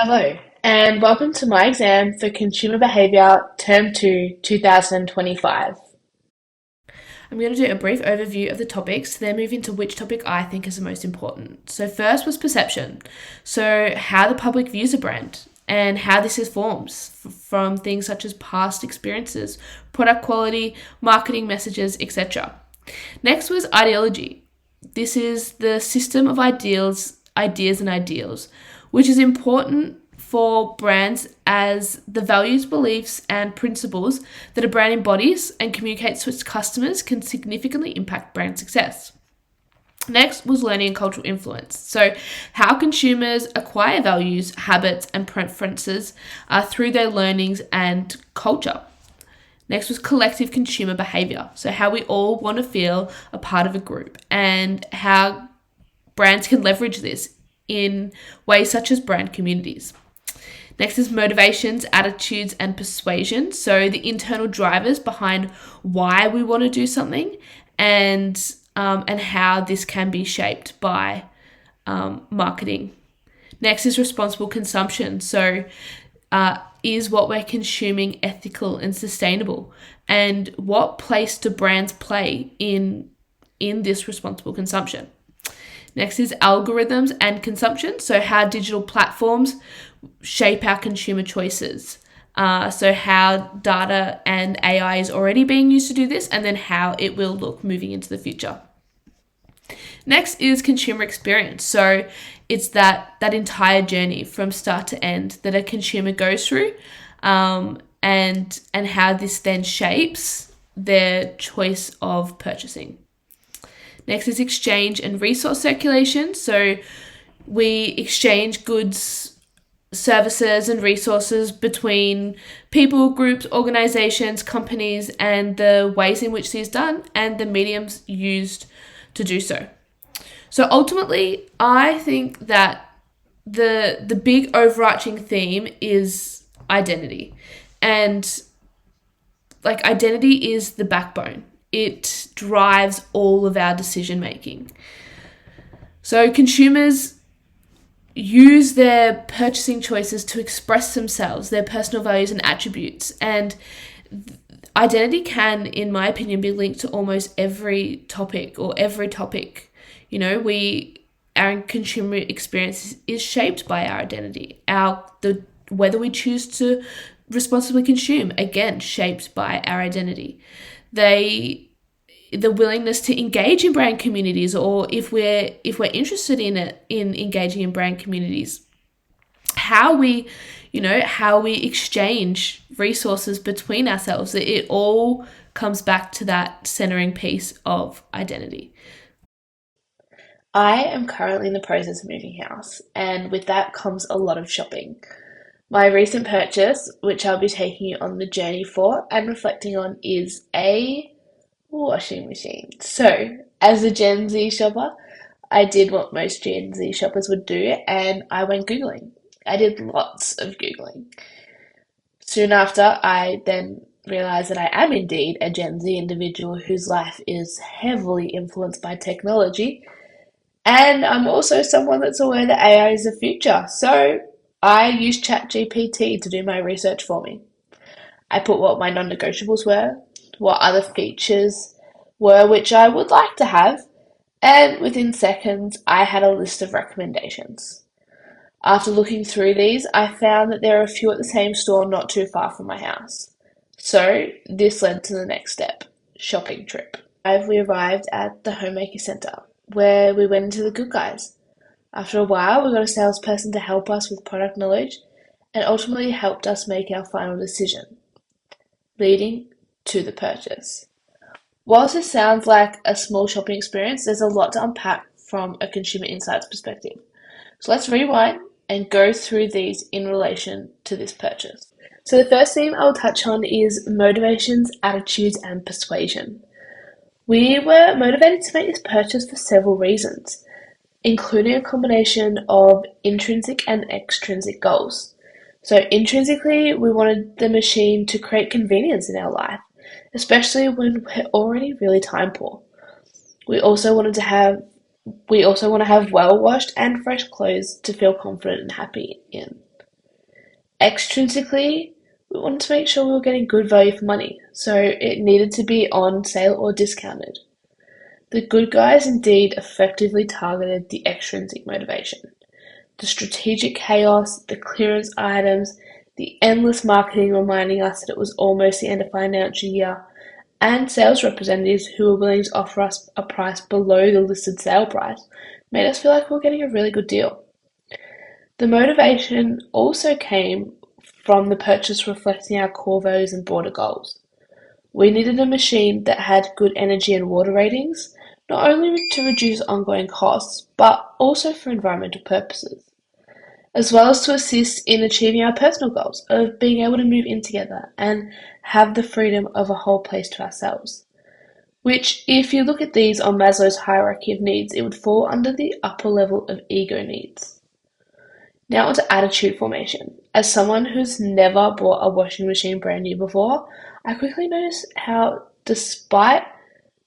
Hello, and welcome to my exam for Consumer Behaviour Term 2, 2025. I'm going to do a brief overview of the topics, then move into which topic I think is the most important. So, first was perception. So, how the public views a brand and how this is forms from things such as past experiences, product quality, marketing messages, etc. Next was ideology. This is the system of ideas and ideals, which is important for brands as the values, beliefs, and principles that a brand embodies and communicates to its customers can significantly impact brand success. Next was learning and cultural influence. So, how consumers acquire values, habits, and preferences through their learnings and culture. Next was collective consumer behavior. So, how we all want to feel a part of a group and how brands can leverage this in ways such as brand communities. Next is motivations, attitudes, and persuasion. So, the internal drivers behind why we want to do something and how this can be shaped by marketing. Next is responsible consumption. So, is what we're consuming ethical and sustainable? And what place do brands play in this responsible consumption? Next is algorithms and consumption. So, how digital platforms shape our consumer choices. So, how data and AI is already being used to do this, and then how it will look moving into the future. Next is consumer experience. So, it's that entire journey from start to end that a consumer goes through, and how this then shapes their choice of purchasing. Next is exchange and resource circulation. So, we exchange goods, services, and resources between people, groups, organizations, companies, and the ways in which this is done and the mediums used to do so. So ultimately, I think that the big overarching theme is identity. And like identity is the backbone. It drives all of our decision making. So consumers use their purchasing choices to express themselves, their personal values and attributes. And identity can, in my opinion, be linked to almost every topic or every topic. You know, our consumer experience is shaped by our identity. Whether we choose to responsibly consume, again, shaped by our identity. The willingness to engage in brand communities, or if we're interested in engaging in brand communities, how we exchange resources between ourselves, it all comes back to that centering piece of identity. I am currently in the process of moving house, and with that comes a lot of shopping. My recent purchase, which I'll be taking you on the journey for and reflecting on, is a washing machine. So, as a Gen Z shopper, I did what most Gen Z shoppers would do, and I went Googling. I did lots of Googling. Soon after, I then realized that I am indeed a Gen Z individual whose life is heavily influenced by technology, and I'm also someone that's aware that AI is the future. So I used ChatGPT to do my research for me. I put what my non negotiables were, what other features were which I would like to have, and within seconds, I had a list of recommendations. After looking through these, I found that there are a few at the same store not too far from my house. So this led to the next step, shopping trip. We arrived at the Homemaker Centre, where we went into the Good Guys. After a while, we got a salesperson to help us with product knowledge and ultimately helped us make our final decision, leading to the purchase. Whilst this sounds like a small shopping experience, there's a lot to unpack from a consumer insights perspective. So let's rewind and go through these in relation to this purchase. So the first theme I'll touch on is motivations, attitudes, and persuasion. We were motivated to make this purchase for several reasons, including a combination of intrinsic and extrinsic goals. So intrinsically, we wanted the machine to create convenience in our life, especially when we're already really time poor. We also want to have well washed and fresh clothes to feel confident and happy in. Extrinsically, we wanted to make sure we were getting good value for money, so it needed to be on sale or discounted. The good guys indeed effectively targeted the extrinsic motivation. The strategic chaos, the clearance items, the endless marketing reminding us that it was almost the end of financial year, and sales representatives who were willing to offer us a price below the listed sale price made us feel like we were getting a really good deal. The motivation also came from the purchase reflecting our core values and broader goals. We needed a machine that had good energy and water ratings, not only to reduce ongoing costs, but also for environmental purposes, as well as to assist in achieving our personal goals of being able to move in together and have the freedom of a whole place to ourselves. Which, if you look at these on Maslow's hierarchy of needs, it would fall under the upper level of ego needs. Now onto attitude formation. As someone who's never bought a washing machine brand new before, I quickly noticed how, despite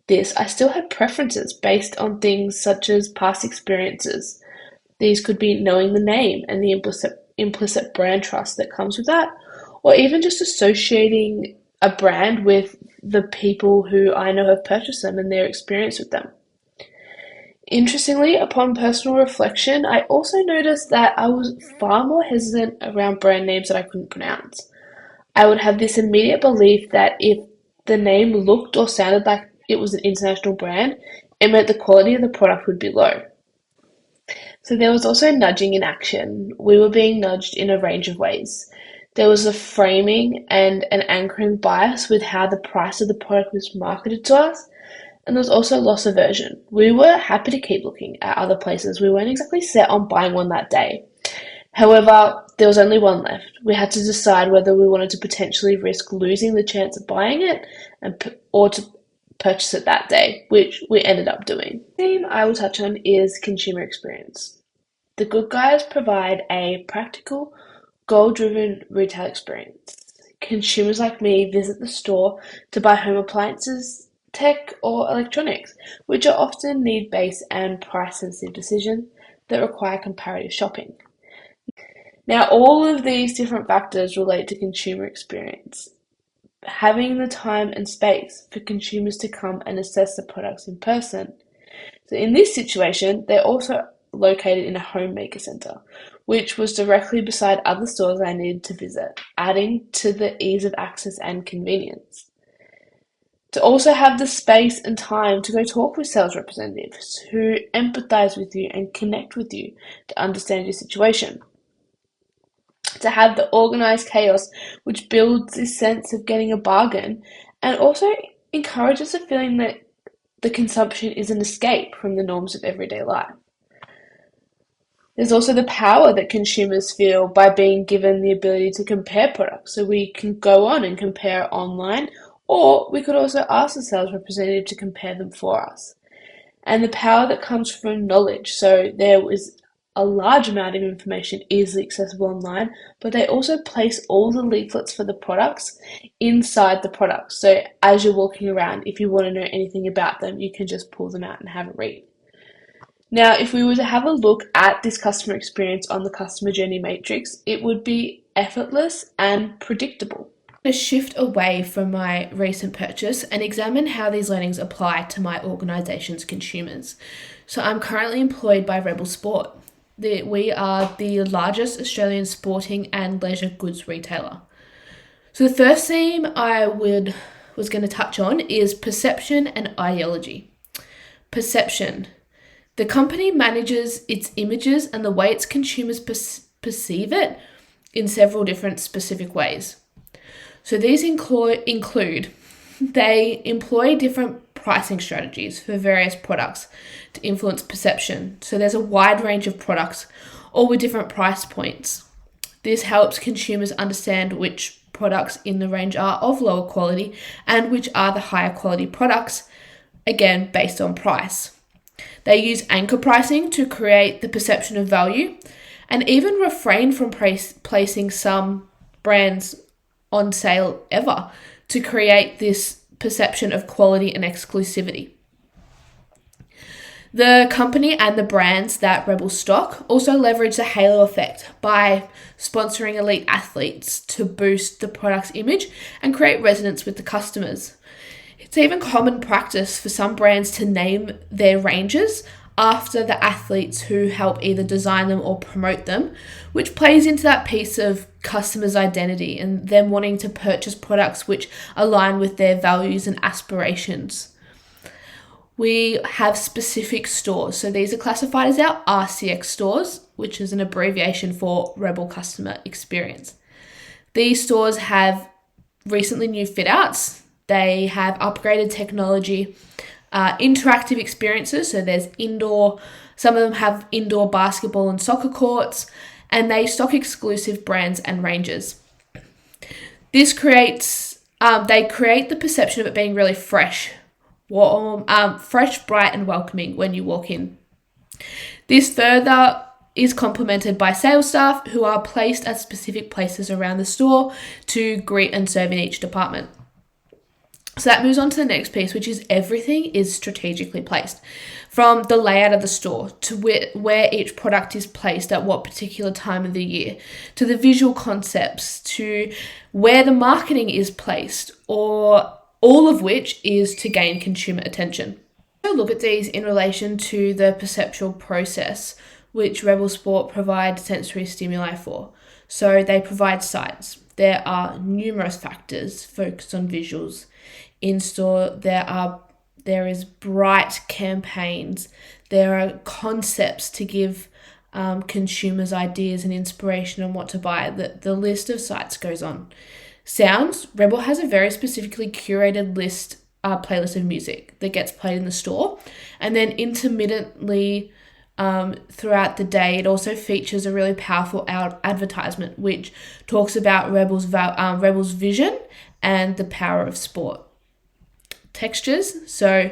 this, I still had preferences based on things such as past experiences. These could be knowing the name and the implicit brand trust that comes with that, or even just associating a brand with the people who I know have purchased them and their experience with them. Interestingly, upon personal reflection, I also noticed that I was far more hesitant around brand names that I couldn't pronounce. I would have this immediate belief that if the name looked or sounded like it was an international brand, it meant the quality of the product would be low. So there was also nudging in action. We were being nudged in a range of ways. There was a framing and an anchoring bias with how the price of the product was marketed to us, and there was also loss aversion. We were happy to keep looking at other places. We weren't exactly set on buying one that day. However, there was only one left. We had to decide whether we wanted to potentially risk losing the chance of buying it or to purchase it that day, which we ended up doing. The theme I will touch on is consumer experience. The Good Guys provide a practical, goal-driven retail experience. Consumers like me visit the store to buy home appliances, tech, or electronics, which are often need-based and price-sensitive decisions that require comparative shopping. Now, all of these different factors relate to consumer experience. Having the time and space for consumers to come and assess the products in person. So in this situation, they're also located in a homemaker centre, which was directly beside other stores I needed to visit, adding to the ease of access and convenience. To also have the space and time to go talk with sales representatives who empathise with you and connect with you to understand your situation. To have the organised chaos which builds this sense of getting a bargain and also encourages a feeling that the consumption is an escape from the norms of everyday life. There's also the power that consumers feel by being given the ability to compare products. So we can go on and compare online, or we could also ask the sales representative to compare them for us. And the power that comes from knowledge. So there was a large amount of information easily accessible online, but they also place all the leaflets for the products inside the products. So as you're walking around, if you want to know anything about them, you can just pull them out and have a read. Now, if we were to have a look at this customer experience on the customer journey matrix, it would be effortless and predictable. To shift away from my recent purchase and examine how these learnings apply to my organisation's consumers. So I'm currently employed by Rebel Sport. We are the largest Australian sporting and leisure goods retailer. So the first theme I was going to touch on is perception and ideology. Perception. The company manages its images and the way its consumers perceive it in several different specific ways. So these include they employ different pricing strategies for various products to influence perception. So there's a wide range of products, all with different price points. This helps consumers understand which products in the range are of lower quality and which are the higher quality products, again, based on price. They use anchor pricing to create the perception of value and even refrain from placing some brands on sale ever to create this perception of quality and exclusivity. The company and the brands that Rebel stock also leverage the halo effect by sponsoring elite athletes to boost the product's image and create resonance with the customers. It's even common practice for some brands to name their ranges after the athletes who help either design them or promote them, which plays into that piece of customers' identity and them wanting to purchase products which align with their values and aspirations. We have specific stores. So these are classified as our RCX stores, which is an abbreviation for Rebel Customer Experience. These stores have recently new fit outs. They have upgraded technology, interactive experiences. So there's indoor, some of them have indoor basketball and soccer courts, and they stock exclusive brands and ranges. This creates, they create the perception of it being really fresh, warm, fresh, bright, and welcoming when you walk in. This further is complemented by sales staff who are placed at specific places around the store to greet and serve in each department. So that moves on to the next piece, which is everything is strategically placed. From the layout of the store to where each product is placed at what particular time of the year, to the visual concepts, to where the marketing is placed, or all of which is to gain consumer attention. So look at these in relation to the perceptual process, which Rebel Sport provides sensory stimuli for. So they provide sights. There are numerous factors focused on visuals. In store, there is bright campaigns. There are concepts to give consumers ideas and inspiration on what to buy. The list of sites goes on. Sounds, Rebel has a very specifically curated playlist of music that gets played in the store. And then intermittently throughout the day, it also features a really powerful advertisement which talks about Rebel's vision and the power of sport. Textures, so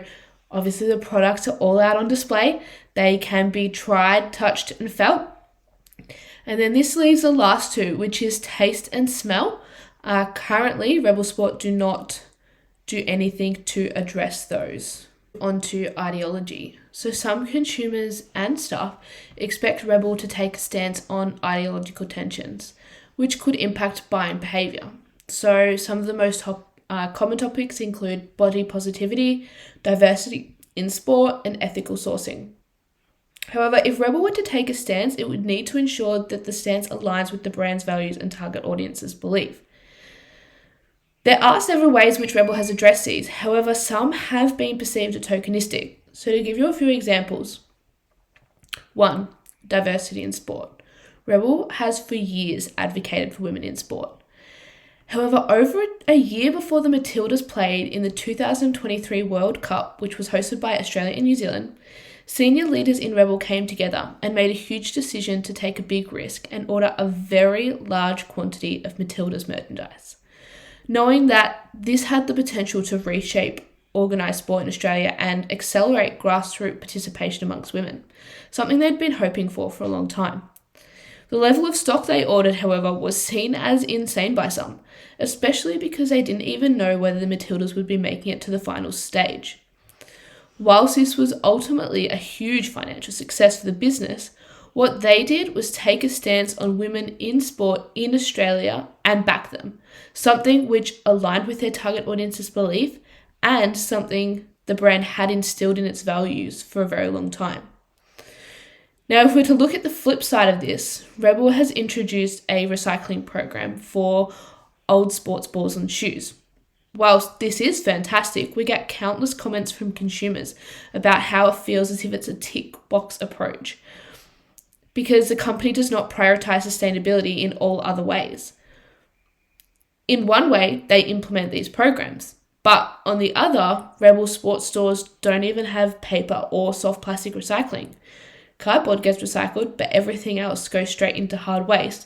obviously the products are all out on display. They can be tried, touched, and felt. And then this leaves the last two, which is taste and smell. Currently, Rebel Sport do not do anything to address those. Onto ideology. So some consumers and staff expect Rebel to take a stance on ideological tensions, which could impact buying behaviour. So some of the most common topics include body positivity, diversity in sport, and ethical sourcing. However, if Rebel were to take a stance, it would need to ensure that the stance aligns with the brand's values and target audience's belief. There are several ways which Rebel has addressed these, however, some have been perceived as tokenistic. So to give you a few examples. 1. Diversity in sport. Rebel has for years advocated for women in sport. However, over a year before the Matildas played in the 2023 World Cup, which was hosted by Australia and New Zealand, senior leaders in Rebel came together and made a huge decision to take a big risk and order a very large quantity of Matildas merchandise, knowing that this had the potential to reshape organised sport in Australia and accelerate grassroots participation amongst women, something they'd been hoping for a long time. The level of stock they ordered, however, was seen as insane by some, especially because they didn't even know whether the Matildas would be making it to the final stage. Whilst this was ultimately a huge financial success for the business, what they did was take a stance on women in sport in Australia and back them, something which aligned with their target audience's belief and something the brand had instilled in its values for a very long time. Now, if we're to look at the flip side of this, Rebel has introduced a recycling program for old sports balls and shoes. Whilst this is fantastic, we get countless comments from consumers about how it feels as if it's a tick box approach, because the company does not prioritize sustainability in all other ways. In one way, they implement these programs, but on the other, Rebel sports stores don't even have paper or soft plastic recycling. Cardboard gets recycled, but everything else goes straight into hard waste,